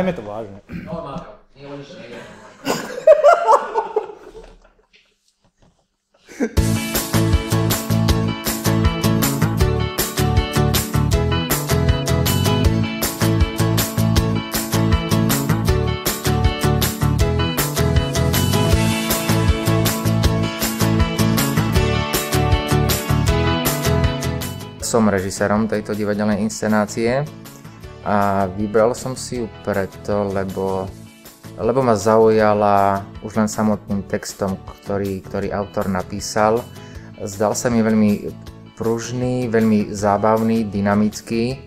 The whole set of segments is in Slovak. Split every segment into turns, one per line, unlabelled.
Brajme to vážne.
No, Máťo, nie o nič nejde.
Som režisérom tejto divadelnej inscenácie a vybral som si ju preto, lebo ma zaujala už len samotným textom, ktorý autor napísal. Zdal sa mi veľmi pružný, veľmi zábavný, dynamický.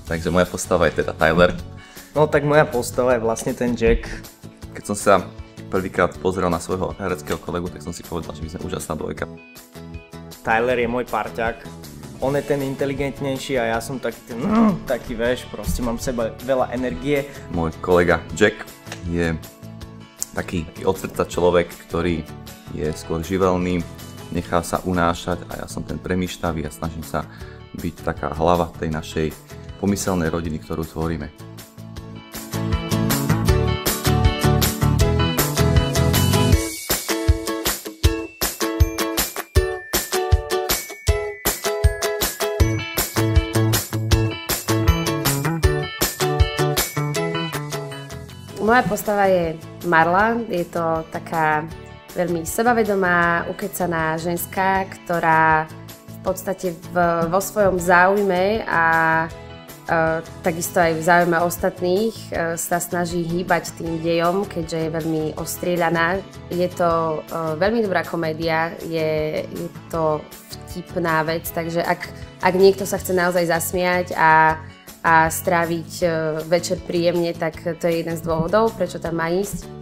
Takže moja postava je teda Tyler.
No tak moja postava je vlastne ten Jack.
Keď som sa prvýkrát pozrel na svojho hereckého kolegu, tak som si povedal, že my sme úžasná dvojka.
Tyler je môj parťák. On je ten inteligentnejší a ja som taký vieš, proste mám v sebe veľa energie.
Môj kolega Jack je taký od srdca človek, ktorý je skôr živelný, nechá sa unášať a ja som ten premýšľavý a snažím sa byť taká hlava tej našej pomyselnej rodiny, ktorú tvoríme.
Moja postava je Marla, je to taká veľmi sebavedomá, ukecaná ženská, ktorá v podstate vo svojom záujme a takisto aj v záujme ostatných sa snaží hýbať tým dejom, keďže je veľmi ostrieľaná. Je to veľmi dobrá komédia, je to vtipná vec, takže ak niekto sa chce naozaj zasmiať a stráviť večer príjemne, tak to je jeden z dôvodov, prečo tam má ísť.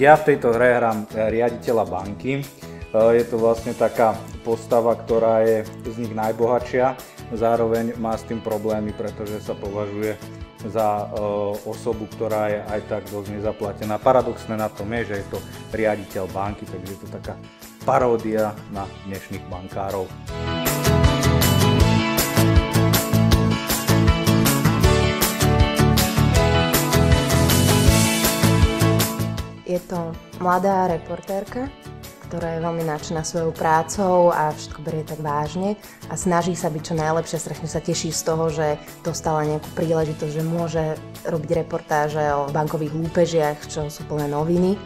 Ja v tejto hre hrám riaditeľa banky. Je to vlastne taká postava, ktorá je z nich najbohatšia. Zároveň má s tým problémy, pretože sa považuje za osobu, ktorá je aj tak dosť nezaplatená. Paradoxné na tom je, že je to riaditeľ banky, takže je to taká paródia na dnešných bankárov.
Je to mladá reportérka, ktorá je veľmi nadšená svojou prácou a všetko berie tak vážne a snaží sa byť čo najlepšie. Strašne sa teší z toho, že dostala nejakú príležitosť, že môže robiť reportáže o bankových lúpežiach, čo sú plné noviny.